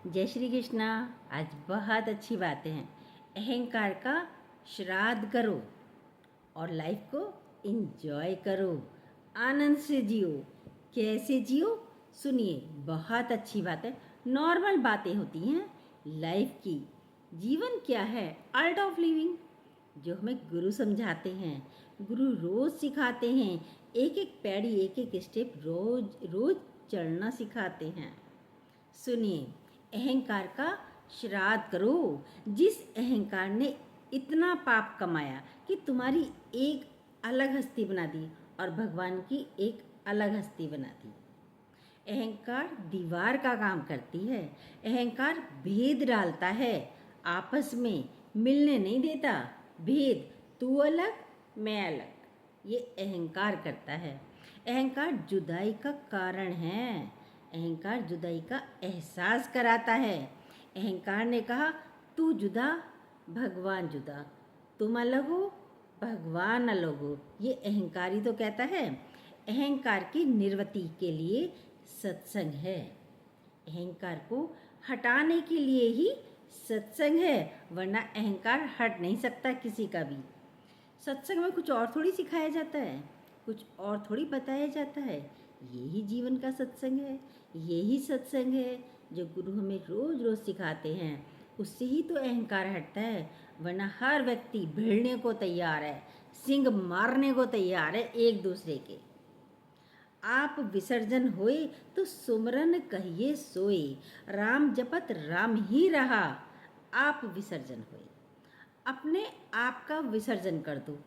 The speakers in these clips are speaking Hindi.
जय श्री कृष्णा। आज बहुत अच्छी बातें हैं। अहंकार का श्राद्ध करो और लाइफ को एंजॉय करो, आनंद से जियो। कैसे जियो सुनिए, बहुत अच्छी बात है। नॉर्मल बातें होती हैं लाइफ की। जीवन क्या है? आर्ट ऑफ लिविंग, जो हमें गुरु समझाते हैं। गुरु रोज सिखाते हैं, एक एक पैड़ी एक एक स्टेप रोज रोज चढ़ना सिखाते हैं। सुनिए, अहंकार का श्राद्ध करो। जिस अहंकार ने इतना पाप कमाया कि तुम्हारी एक अलग हस्ती बना दी और भगवान की एक अलग हस्ती बना दी। अहंकार दीवार का काम करती है। अहंकार भेद डालता है, आपस में मिलने नहीं देता। भेद, तू अलग मैं अलग, ये अहंकार करता है। अहंकार जुदाई का कारण है। अहंकार जुदाई का एहसास कराता है। अहंकार ने कहा तू जुदा, भगवान जुदा, तुम अलग हो, भगवान अलग हो। ये अहंकार ही तो कहता है। अहंकार की निर्वृत्ति के लिए सत्संग है। अहंकार को हटाने के लिए ही सत्संग है, वरना अहंकार हट नहीं सकता किसी का भी। सत्संग में कुछ और थोड़ी सिखाया जाता है, कुछ और थोड़ी बताया जाता है। यही जीवन का सत्संग है। यही सत्संग है जो गुरु हमें रोज रोज सिखाते हैं। उससे ही तो अहंकार हटता है, वरना हर व्यक्ति भिड़ने को तैयार है, सिंग मारने को तैयार है एक दूसरे के। आप विसर्जन होए तो सुमरन कहिए सोए, राम जपत राम ही रहा। आप विसर्जन होए, अपने आप का विसर्जन कर दो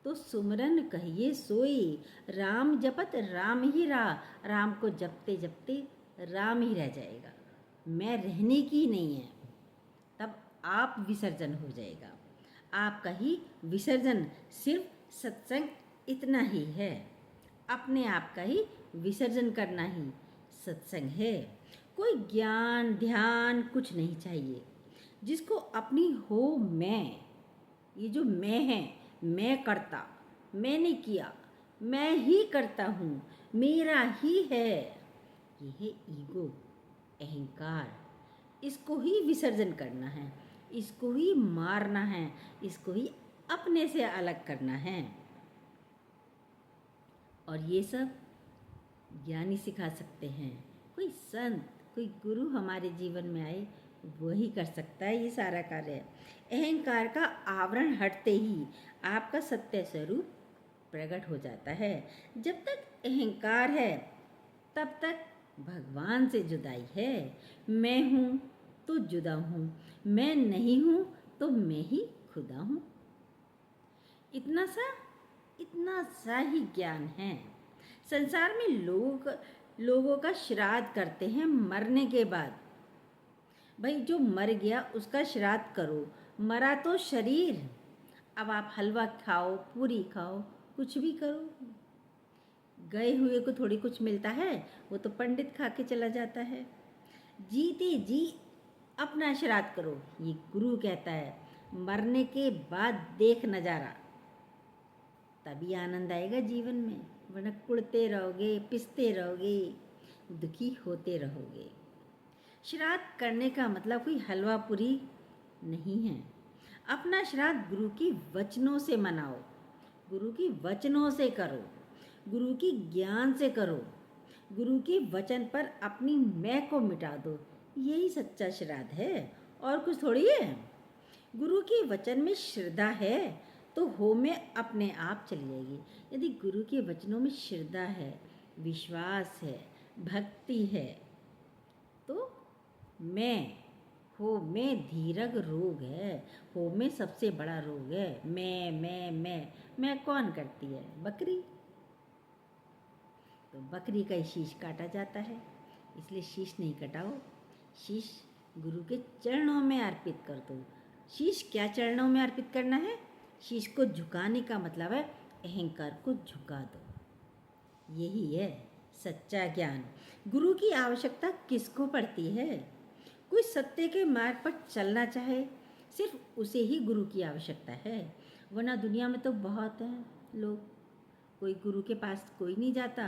तो सुमरन कहिए सोए, राम जपत राम ही रहा। राम को जपते जपते राम ही रह जाएगा, मैं रहने की नहीं है। तब आप विसर्जन हो जाएगा। आपका ही विसर्जन सिर्फ सत्संग इतना ही है। अपने आप का ही विसर्जन करना ही सत्संग है। कोई ज्ञान ध्यान कुछ नहीं चाहिए। जिसको अपनी हो मैं, ये जो मैं है, मैं करता, मैंने किया, मैं ही करता हूँ, मेरा ही है, ये है ईगो, अहंकार। इसको ही विसर्जन करना है, इसको ही मारना है, इसको ही अपने से अलग करना है। और ये सब ज्ञानी सिखा सकते हैं। कोई संत, कोई गुरु हमारे जीवन में आए, वही कर सकता है ये सारा कार्य। अहंकार का आवरण हटते ही आपका सत्य स्वरूप प्रकट हो जाता है। जब तक अहंकार है तब तक भगवान से जुदाई है। मैं हूँ तो जुदा हूँ, मैं नहीं हूँ तो मैं ही खुदा हूँ। इतना सा ही ज्ञान है। संसार में लोगों का श्राद्ध करते हैं मरने के बाद। भाई जो मर गया उसका श्राद्ध करो, मरा तो शरीर। अब आप हलवा खाओ, पूरी खाओ, कुछ भी करो, गए हुए को थोड़ी कुछ मिलता है, वो तो पंडित खा के चला जाता है। जीते जी अपना श्राद्ध करो, ये गुरु कहता है। मरने के बाद देख नजारा, तभी आनंद आएगा जीवन में, वरना कुड़ते रहोगे, पिसते रहोगे, दुखी होते रहोगे। श्राद्ध करने का मतलब कोई हलवा पूरी नहीं है। अपना श्राद्ध गुरु की वचनों से मनाओ, गुरु की वचनों से करो, गुरु की ज्ञान से करो, गुरु के वचन पर अपनी मैं को मिटा दो। यही सच्चा श्राद्ध है, और कुछ थोड़ी है। गुरु के वचन में श्रद्धा है तो हो में अपने आप चली जाएगी। यदि गुरु के वचनों में श्रद्धा है, विश्वास है, भक्ति है, तो मैं, हो में धीरज रोग है। हो में सबसे बड़ा रोग है। मैं कौन करती है? बकरी। तो बकरी का ही शीश काटा जाता है, इसलिए शीश नहीं कटाओ। शीश गुरु के चरणों में अर्पित कर दो। शीश क्या चरणों में अर्पित करना है? शीश को झुकाने का मतलब है अहंकार को झुका दो। यही है सच्चा ज्ञान। गुरु की आवश्यकता किसको पड़ती है? कोई सत्य के मार्ग पर चलना चाहे, सिर्फ उसे ही गुरु की आवश्यकता है। वरना दुनिया में तो बहुत हैं लोग, कोई गुरु के पास कोई नहीं जाता।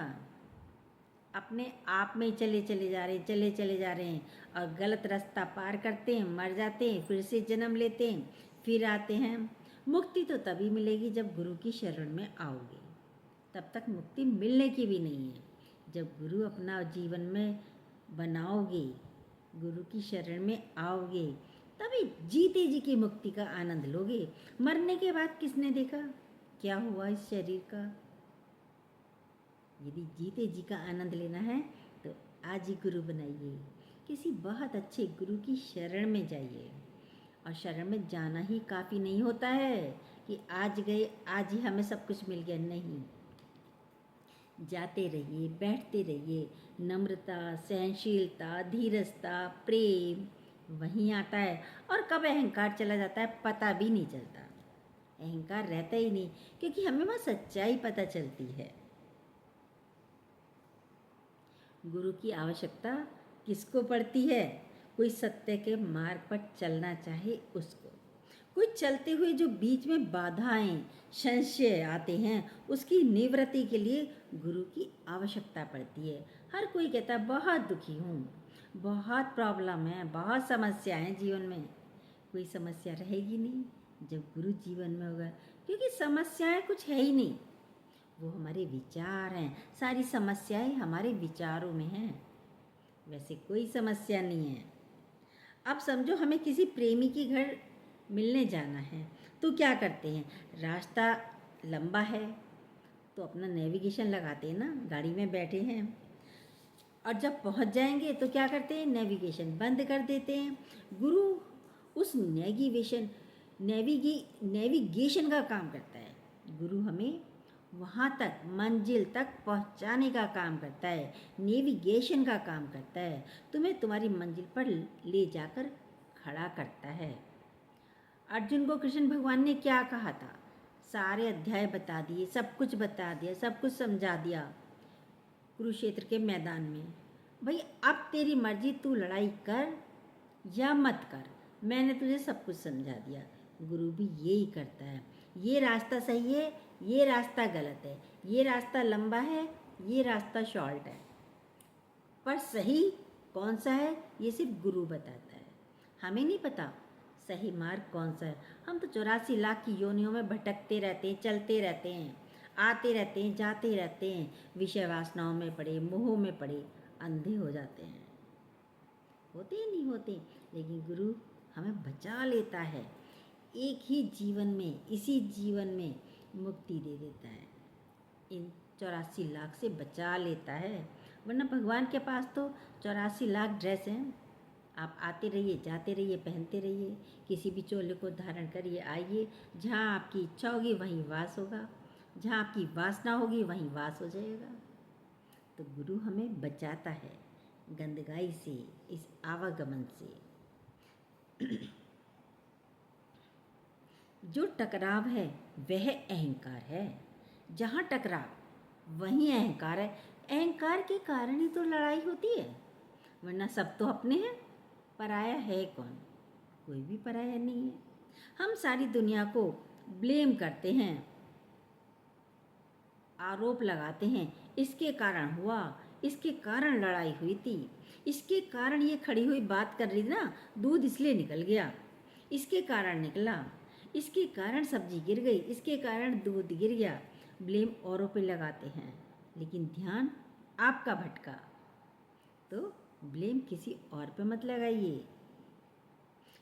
अपने आप में चले चले जा रहे हैं, चले चले जा रहे हैं और गलत रास्ता पार करते हैं, मर जाते हैं, फिर से जन्म लेते हैं, फिर आते हैं। मुक्ति तो तभी मिलेगी जब गुरु की शरण में आओगे, तब तक मुक्ति मिलने की भी नहीं है। जब गुरु अपना जीवन में बनाओगे, गुरु की शरण में आओगे, तभी जीते जी की मुक्ति का आनंद लोगे। मरने के बाद किसने देखा क्या हुआ इस शरीर का? यदि जीते जी का आनंद लेना है तो आज ही गुरु बनाइए, किसी बहुत अच्छे गुरु की शरण में जाइए। और शरण में जाना ही काफ़ी नहीं होता है कि आज गए आज ही हमें सब कुछ मिल गया, नहीं। जाते रहिए, बैठते रहिए, नम्रता, सहनशीलता, धीरजता, प्रेम वहीं आता है। और कब अहंकार चला जाता है पता भी नहीं चलता। अहंकार रहता ही नहीं, क्योंकि हमें वहाँ सच्चाई पता चलती है। गुरु की आवश्यकता किसको पड़ती है? कोई सत्य के मार्ग पर चलना चाहे उसको। कोई चलते हुए जो बीच में बाधाएं, संशय आते हैं, उसकी निवृत्ति के लिए गुरु की आवश्यकता पड़ती है। हर कोई कहता है बहुत दुखी हूँ, बहुत प्रॉब्लम है, बहुत समस्या है जीवन में। कोई समस्या रहेगी नहीं जब गुरु जीवन में होगा, क्योंकि समस्याएं कुछ है ही नहीं, वो हमारे विचार हैं। सारी समस्याएं हमारे विचारों में हैं, वैसे कोई समस्या नहीं है। अब समझो हमें किसी प्रेमी के घर मिलने जाना है, तो क्या करते हैं? रास्ता लंबा है तो अपना नेविगेशन लगाते हैं ना, गाड़ी में बैठे हैं, और जब पहुंच जाएंगे तो क्या करते हैं? नेविगेशन बंद कर देते हैं। गुरु उस नेविगेशन का काम करता है। गुरु हमें वहाँ तक, मंजिल तक पहुँचाने का काम करता है, नेविगेशन का काम करता है। तुम्हें तुम्हारी मंजिल पर ले जाकर खड़ा करता है। अर्जुन को कृष्ण भगवान ने क्या कहा था? सारे अध्याय बता दिए, सब कुछ बता दिया, सब कुछ समझा दिया कुरुक्षेत्र के मैदान में। भाई अब तेरी मर्जी, तू लड़ाई कर या मत कर, मैंने तुझे सब कुछ समझा दिया। गुरु भी यही करता है। ये रास्ता सही है, ये रास्ता गलत है, ये रास्ता लंबा है, ये रास्ता शॉर्ट है, पर सही कौन सा है ये सिर्फ गुरु बताता है। हमें नहीं पता सही मार्ग कौन सा है। हम तो 84 लाख की योनियों में भटकते रहते हैं, चलते रहते हैं, आते रहते हैं, जाते रहते हैं, विषय वासनाओं में पड़े, मोह में पड़े, अंधे हो जाते हैं। होते ही नहीं होते, लेकिन गुरु हमें बचा लेता है। एक ही जीवन में, इसी जीवन में मुक्ति दे देता है, इन 84 लाख से बचा लेता है। वरना भगवान के पास तो 84 लाख ड्रेस हैं। आप आते रहिए, जाते रहिए, पहनते रहिए, किसी भी चोले को धारण करिए, आइए। जहाँ आपकी इच्छा होगी वहीं वास होगा, जहाँ आपकी वासना होगी वहीं वास हो जाएगा। तो गुरु हमें बचाता है गंदगाई से, इस आवागमन से। जो टकराव है वह अहंकार है। जहाँ टकराव वहीं अहंकार है। अहंकार के कारण ही तो लड़ाई होती है, वरना सब तो अपने हैं। पराया है कौन? कोई भी पराया नहीं है। हम सारी दुनिया को ब्लेम करते हैं, आरोप लगाते हैं, इसके कारण हुआ, इसके कारण लड़ाई हुई थी, इसके कारण ये खड़ी हुई बात कर रही थी ना, दूध इसलिए निकल गया, इसके कारण निकला, इसके कारण सब्जी गिर गई, इसके कारण दूध गिर गया। ब्लेम औरों पे लगाते हैं, लेकिन ध्यान आपका भटका तो ब्लेम किसी और पे मत लगाइए।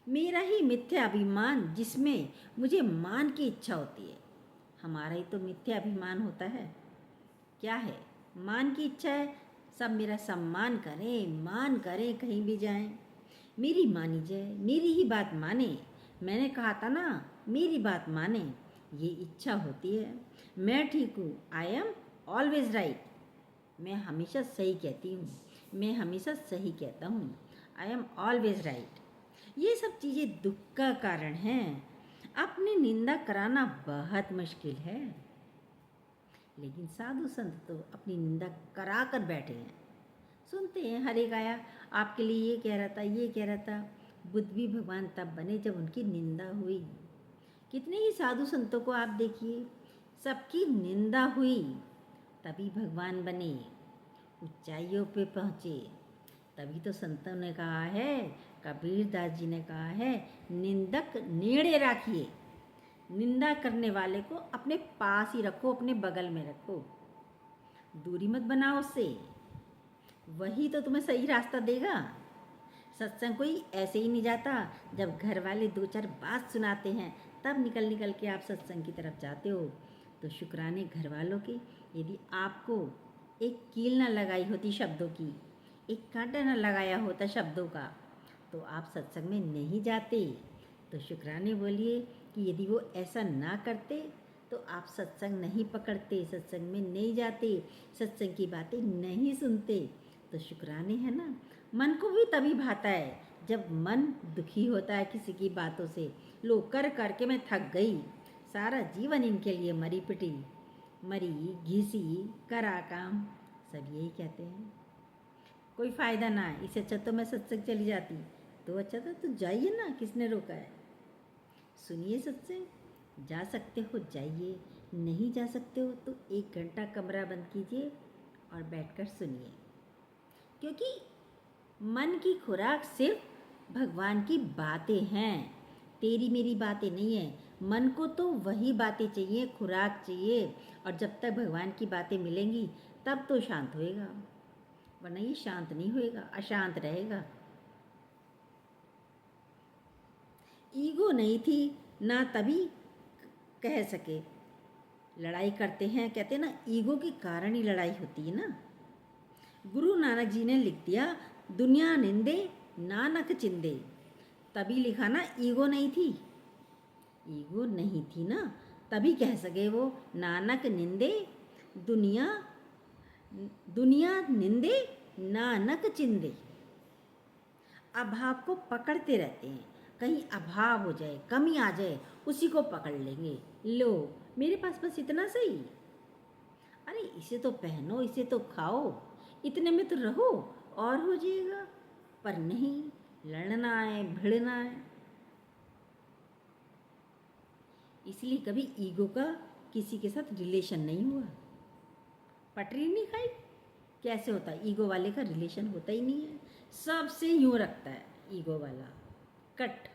मेरा ही मिथ्या अभिमान जिसमें मुझे मान की इच्छा होती है, हमारा ही तो मिथ्या अभिमान होता है। क्या है? मान की इच्छा है, सब मेरा सम्मान करें, मान करें, कहीं भी जाएं, मेरी मानी जाए, मेरी ही बात माने। मैंने कहा था ना, मेरी बात माने, ये इच्छा होती है। मैं ठीक हूँ, आई एम ऑलवेज राइट, मैं हमेशा सही कहती हूँ, मैं हमेशा सही कहता हूँ, आई एम ऑलवेज राइट। ये सब चीज़ें दुख का कारण हैं। अपनी निंदा कराना बहुत मुश्किल है, लेकिन साधु संत तो अपनी निंदा करा कर बैठे हैं। सुनते हैं, हरे गाया आपके लिए ये कह रहा था, ये कह रहा था। बुद्ध भी भगवान तब बने जब उनकी निंदा हुई। कितने ही साधु संतों को आप देखिए, सबकी निंदा हुई तभी भगवान बने। ऊंचाइयों पे पहुँचे। तभी तो संतों ने कहा है, कबीर दास जी ने कहा है, निंदक नेड़े राखिए। निंदा करने वाले को अपने पास ही रखो, अपने बगल में रखो, दूरी मत बनाओ उससे। वही तो तुम्हें सही रास्ता देगा। सत्संग कोई ऐसे ही नहीं जाता। जब घर वाले दो चार बात सुनाते हैं तब निकल निकल के आप सत्संग की तरफ जाते हो। तो शुक्राने घर वालों के, यदि आपको एक कील ना लगाई होती शब्दों की, एक कांटा ना लगाया होता शब्दों का, तो आप सत्संग में नहीं जाते। तो शुक्राने बोलिए कि यदि वो ऐसा ना करते तो आप सत्संग नहीं पकड़ते, सत्संग में नहीं जाते, सत्संग की बातें नहीं सुनते। तो शुक्राने है ना। मन को भी तभी भाता है जब मन दुखी होता है किसी की बातों से। लो कर कर के मैं थक गई, सारा जीवन इनके लिए मरी पिटी, मरी घिसी करा काम, सब यही कहते हैं। कोई फ़ायदा ना है, इससे अच्छा तो मैं सत्संग चली जाती। तो अच्छा था, तो जाइए ना, किसने रोका है। सुनिए सत्संग, जा सकते हो जाइए, नहीं जा सकते हो तो 1 घंटा कमरा बंद कीजिए और बैठकर सुनिए। क्योंकि मन की खुराक सिर्फ भगवान की बातें हैं, तेरी मेरी बातें नहीं है। मन को तो वही बातें चाहिए, खुराक चाहिए। और जब तक भगवान की बातें मिलेंगी तब तो शांत होएगा, वरना ये शांत नहीं होएगा, अशांत रहेगा। ईगो नहीं थी ना, तभी कह सके। लड़ाई करते हैं, कहते हैं ना, ईगो के कारण ही लड़ाई होती है ना। गुरु नानक जी ने लिख दिया, दुनिया निंदे नानक चिंदे। तभी लिखा ना, ईगो नहीं थी। ईगो नहीं थी ना, तभी कह सके वो, नानक निंदे दुनिया, दुनिया निंदे नानक चिंदे। अभाव को पकड़ते रहते हैं, कहीं अभाव हो जाए, कमी आ जाए, उसी को पकड़ लेंगे। लो मेरे पास बस इतना सही, अरे इसे तो पहनो, इसे तो खाओ, इतने में तो रहो, और हो जाएगा। पर नहीं, लड़ना है, भिड़ना है। इसलिए कभी ईगो का किसी के साथ रिलेशन नहीं हुआ, पटरी नहीं खाई। कैसे होता है, ईगो वाले का रिलेशन होता ही नहीं है। सबसे यूं रखता है ईगो वाला, कट।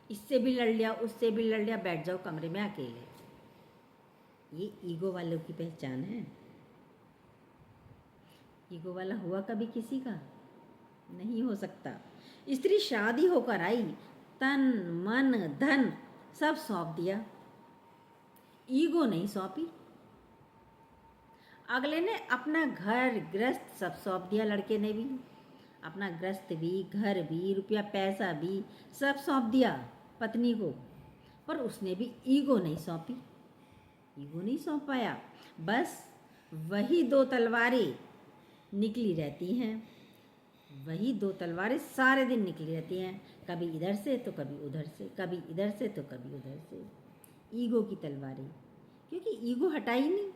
इससे भी लड़ लिया, उससे भी लड़ लिया, बैठ जाओ कमरे में अकेले। ये ईगो वालों की पहचान है। ईगो वाला हुआ कभी किसी का नहीं हो सकता। स्त्री शादी होकर आई, तन मन धन सब सौंप दिया, ईगो नहीं सौंपी। अगले ने अपना घर गृहस्थ सब सौंप दिया, लड़के ने भी अपना गृहस्थ भी, घर भी, रुपया पैसा भी सब सौंप दिया पत्नी को। पर उसने भी ईगो नहीं सौंपी, ईगो नहीं सौंप पाया। बस वही 2 तलवारें निकली रहती हैं, वही 2 तलवारें सारे दिन निकली रहती हैं, कभी इधर से तो कभी उधर से, कभी इधर से तो कभी उधर से। ईगो की तलवारें, क्योंकि ईगो हटाई नहीं।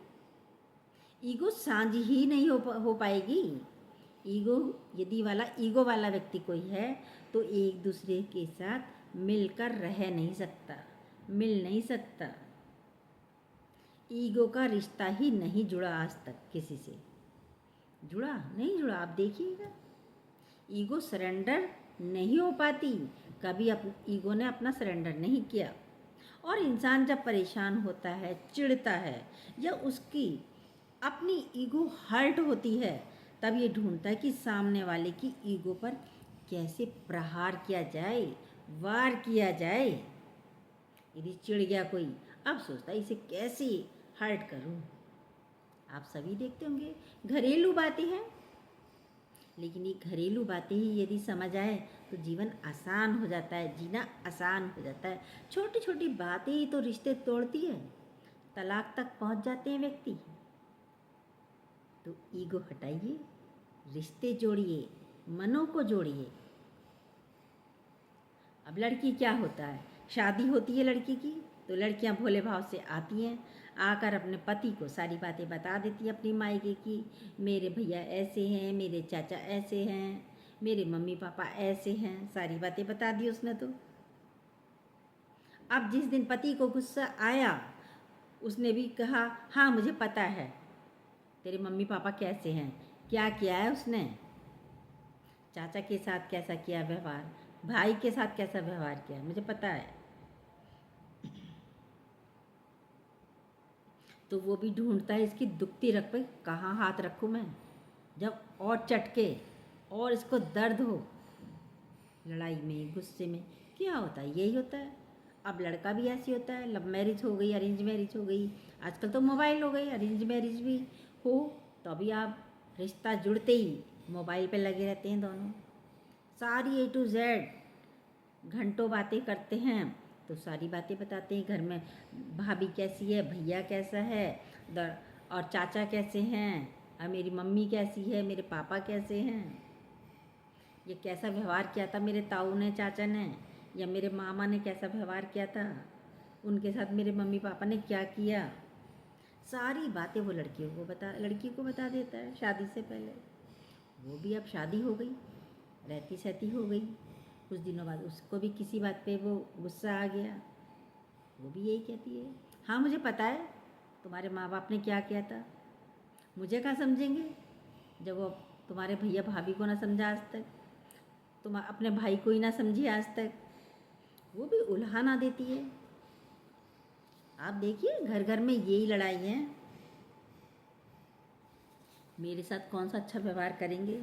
ईगो सांझ ही नहीं हो पाएगी। ईगो यदि ईगो वाला व्यक्ति कोई है तो एक दूसरे के साथ मिलकर रह नहीं सकता, मिल नहीं सकता। ईगो का रिश्ता ही नहीं जुड़ा आज तक किसी से, जुड़ा नहीं जुड़ा। आप देखिएगा, ईगो सरेंडर नहीं हो पाती। कभी ईगो ने अपना सरेंडर नहीं किया। और इंसान जब परेशान होता है, चिढ़ता है, या उसकी अपनी ईगो हर्ट होती है, तब ये ढूंढता है कि सामने वाले की ईगो पर कैसे प्रहार किया जाए, वार किया जाए। यदि चिढ़ गया कोई, अब सोचता है इसे कैसे हर्ट करूं। आप सभी देखते होंगे, घरेलू बातें हैं, लेकिन ये घरेलू बातें ही यदि समझ आए तो जीवन आसान हो जाता है, जीना आसान हो जाता है। छोटी छोटी बातें ही तो रिश्ते तोड़ती है, तलाक तक पहुंच जाते हैं व्यक्ति। तो ईगो हटाइए, रिश्ते जोड़िए, मनों को जोड़िए। अब लड़की क्या होता है, शादी होती है लड़की की, तो लड़कियां भोले भाव से आती हैं, आकर अपने पति को सारी बातें बता देती हैं अपनी मायके की। मेरे भैया ऐसे हैं, मेरे चाचा ऐसे हैं, मेरे मम्मी पापा ऐसे हैं, सारी बातें बता दी उसने। तो अब जिस दिन पति को गुस्सा आया, उसने भी कहा, हाँ मुझे पता है तेरे मम्मी पापा कैसे हैं, क्या किया है उसने, चाचा के साथ कैसा किया व्यवहार, भाई के साथ कैसा व्यवहार किया, मुझे पता है। तो वो भी ढूंढता है इसकी दुखती रख पे कहाँ हाथ रखूँ मैं, जब और चटके और इसको दर्द हो। लड़ाई में, गुस्से में क्या होता है, यही होता है। अब लड़का भी ऐसी होता है, लव मैरिज हो गई, अरेंज मैरिज हो गई, आजकल तो मोबाइल हो गई, अरेंज मैरिज भी हो तो अभी आप रिश्ता जुड़ते ही मोबाइल पे लगे रहते हैं दोनों, सारी A to Z घंटों बातें करते हैं। तो सारी बातें बताते हैं घर में, भाभी कैसी है, भैया कैसा है, और चाचा कैसे हैं, और मेरी मम्मी कैसी है, मेरे पापा कैसे हैं, ये कैसा व्यवहार किया था मेरे ताऊ ने, चाचा ने, या मेरे मामा ने कैसा व्यवहार किया था, उनके साथ मेरे मम्मी पापा ने क्या किया। सारी बातें वो लड़की को बता देता है शादी से पहले। वो भी अब शादी हो गई, रहती सहती हो गई, कुछ दिनों बाद उसको भी किसी बात पे वो गुस्सा आ गया, वो भी यही कहती है, हाँ मुझे पता है तुम्हारे माँ बाप ने क्या किया था, मुझे कहाँ समझेंगे, जब वो तुम्हारे भैया भाभी को ना समझा आज तक, तुम अपने भाई को ही ना समझी आज तक, वो भी उल्हाना देती है। आप देखिए घर घर में यही लड़ाई है, मेरे साथ कौन सा अच्छा व्यवहार करेंगे,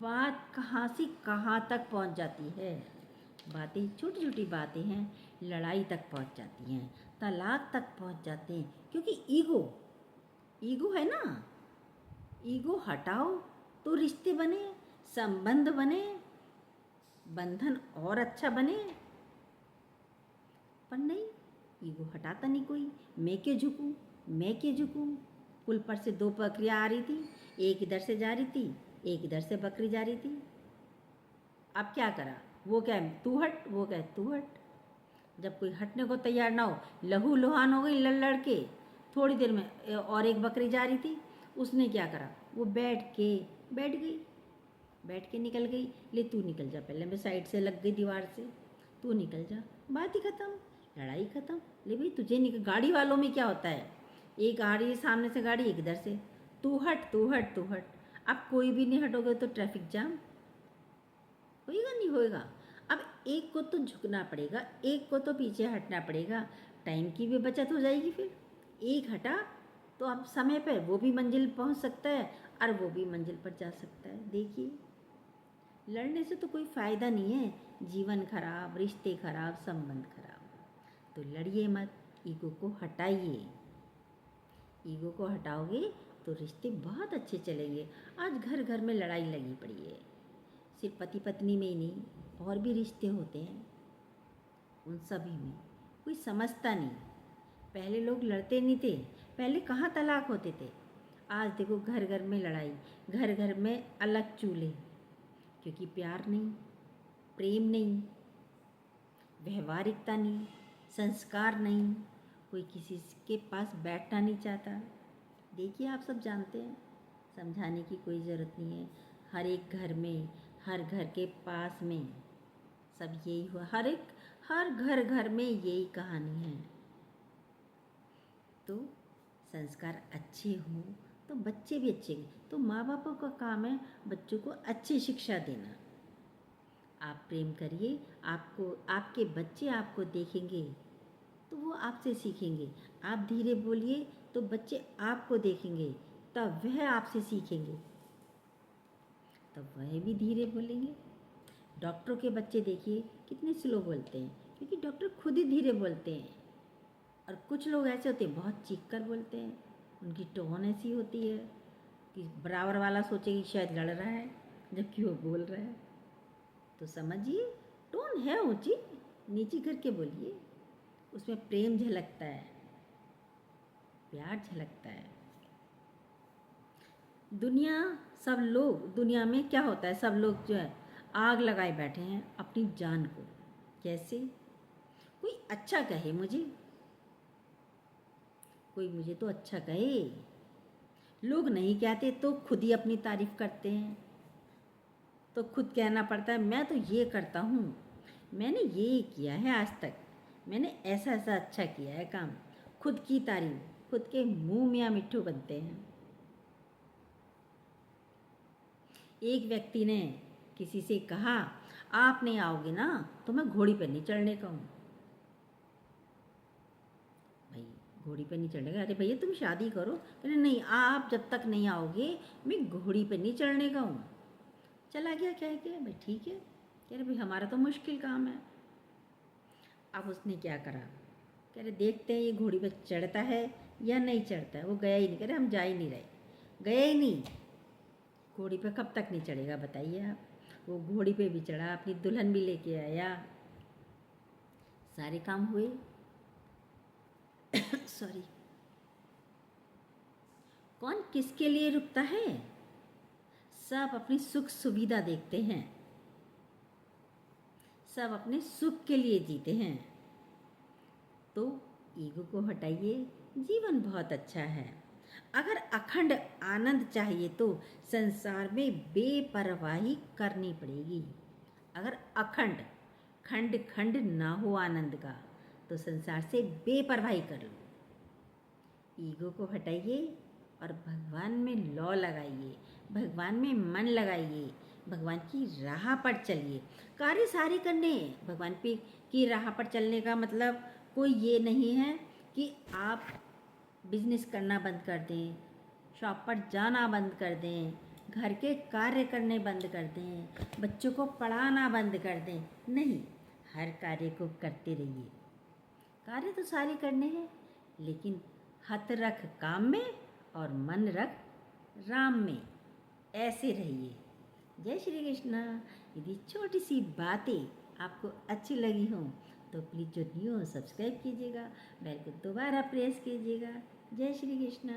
बात कहाँ से कहाँ तक पहुँच जाती है। बातें छोटी छोटी बातें हैं, लड़ाई तक पहुँच जाती हैं, तलाक तक पहुँच जाते हैं, क्योंकि ईगो है ना, ईगो हटाओ तो रिश्ते बने, संबंध बने, बंधन और अच्छा बने। पर नहीं, ईगो हटाता नहीं कोई, मैं क्यों झुकूं। पुल पर से दो बकरियां आ रही थी, एक इधर से जा रही थी, एक इधर से बकरी जा रही थी। अब क्या करा, वो कहे तू हट, वो कहे तू हट। जब कोई हटने को तैयार ना हो, लहू लुहान हो गई लड़ लड़ के। थोड़ी देर में और एक बकरी जा रही थी, उसने क्या करा, वो बैठ के निकल गई, ले तू निकल जा, पहले मैं साइड से लग गई दीवार से, तू निकल जा, बात ही खत्म, लड़ाई खत्म। ले भाई तुझे निकल, गाड़ी वालों में क्या होता है, एक आ रही है सामने से गाड़ी, एक इधर से, तू हट तू हट तू हट। अब कोई भी नहीं हटोगे तो ट्रैफिक जाम होएगा, नहीं होएगा। अब एक को तो झुकना पड़ेगा, एक को तो पीछे हटना पड़ेगा, टाइम की भी बचत हो जाएगी। फिर एक हटा तो अब समय पर वो भी मंजिल पहुंच सकता है और वो भी मंजिल पर जा सकता है। देखिए लड़ने से तो कोई फ़ायदा नहीं है, जीवन खराब, रिश्ते खराब, संबंध खराब। तो लड़िए मत, ईगो को हटाइए। ईगो को हटाओगे तो रिश्ते बहुत अच्छे चलेंगे। आज घर घर में लड़ाई लगी पड़ी है, सिर्फ पति पत्नी में ही नहीं, और भी रिश्ते होते हैं, उन सभी में कोई समझता नहीं। पहले लोग लड़ते नहीं थे, पहले कहाँ तलाक होते थे। आज देखो घर घर में लड़ाई, घर घर में अलग चूल्हे, क्योंकि प्यार नहीं, प्रेम नहीं, व्यवहारिकता नहीं, संस्कार नहीं, कोई किसी के पास बैठना नहीं चाहता। देखिए आप सब जानते हैं, समझाने की कोई ज़रूरत नहीं है। हर एक घर में, हर घर के पास में सब यही हुआ, हर घर घर में यही कहानी है। तो संस्कार अच्छे हों तो बच्चे भी अच्छे, तो माँ बापों का काम है बच्चों को अच्छी शिक्षा देना। आप प्रेम करिए, आपको आपके बच्चे आपको देखेंगे तो वो आपसे सीखेंगे। आप धीरे बोलिए तो बच्चे आपको देखेंगे, तब वह आपसे सीखेंगे, तब वह भी धीरे बोलेंगे। डॉक्टरों के बच्चे देखिए कितने स्लो बोलते हैं, क्योंकि डॉक्टर खुद ही धीरे बोलते हैं। और कुछ लोग ऐसे होते हैं बहुत चीख कर बोलते हैं, उनकी टोन ऐसी होती है कि बराबर वाला सोचे कि शायद लड़ रहा है जबकि वो बोल रहा है। तो समझिए टोन है ऊंची, नीची करके बोलिए, उसमें प्रेम झलकता है, प्यार झलकता है। दुनिया में क्या होता है, सब लोग जो है आग लगाए बैठे हैं अपनी जान को। कैसे, कोई अच्छा कहे मुझे, कोई मुझे तो अच्छा कहे, लोग नहीं कहते तो खुद ही अपनी तारीफ करते हैं, तो खुद कहना पड़ता है मैं तो ये करता हूँ, मैंने ये किया है आज तक, मैंने ऐसा ऐसा अच्छा किया है काम। खुद की तारीफ, खुद के मुंह मियाँ मिट्ठू बनते हैं। एक व्यक्ति ने किसी से कहा, आप नहीं आओगे ना तो मैं घोड़ी पर नहीं चढ़ने का हूँ। भाई घोड़ी पर नहीं चढ़ेगा, अरे भैया तुम शादी करो। अरे नहीं, आप जब तक नहीं आओगे मैं घोड़ी पर नहीं चढ़ने का हूँ। चला गया कह के, भाई ठीक है। कह रहे भाई हमारा तो मुश्किल काम है। अब उसने क्या करा, कह रहे देखते हैं ये घोड़ी पर चढ़ता है या नहीं चढ़ता है। वो गया ही नहीं, कह रहे हम जा ही नहीं रहे, गया ही नहीं। घोड़ी पे कब तक नहीं चढ़ेगा बताइए आप। वो घोड़ी पे भी चढ़ा, अपनी दुल्हन भी लेके आया, सारे काम हुए। सॉरी। कौन किसके लिए रुकता है? सब अपनी सुख सुविधा देखते हैं, सब अपने सुख के लिए जीते हैं। तो ईगो को हटाइए, जीवन बहुत अच्छा है। अगर अखंड आनंद चाहिए तो संसार में बेपरवाही करनी पड़ेगी। अगर अखंड खंड खंड ना हो आनंद का तो संसार से बेपरवाही कर लो। ईगो को हटाइए और भगवान में लौ लगाइए, भगवान में मन लगाइए, भगवान की राह पर चलिए। कार्य सारे करने हैं। भगवान पे की राह पर चलने का मतलब कोई ये नहीं है कि आप बिजनेस करना बंद कर दें, शॉप पर जाना बंद कर दें, घर के कार्य करने बंद कर दें, बच्चों को पढ़ाना बंद कर दें। नहीं, हर कार्य को करते रहिए। कार्य तो सारे करने हैं, लेकिन हाथ रख काम में और मन रख राम में, ऐसे रहिए। जय श्री कृष्णा। यदि छोटी सी बातें आपको अच्छी लगी हों तो प्लीज़ जो न्यू हो सब्सक्राइब कीजिएगा, बेल को दोबारा प्रेस कीजिएगा। जय श्री कृष्णा।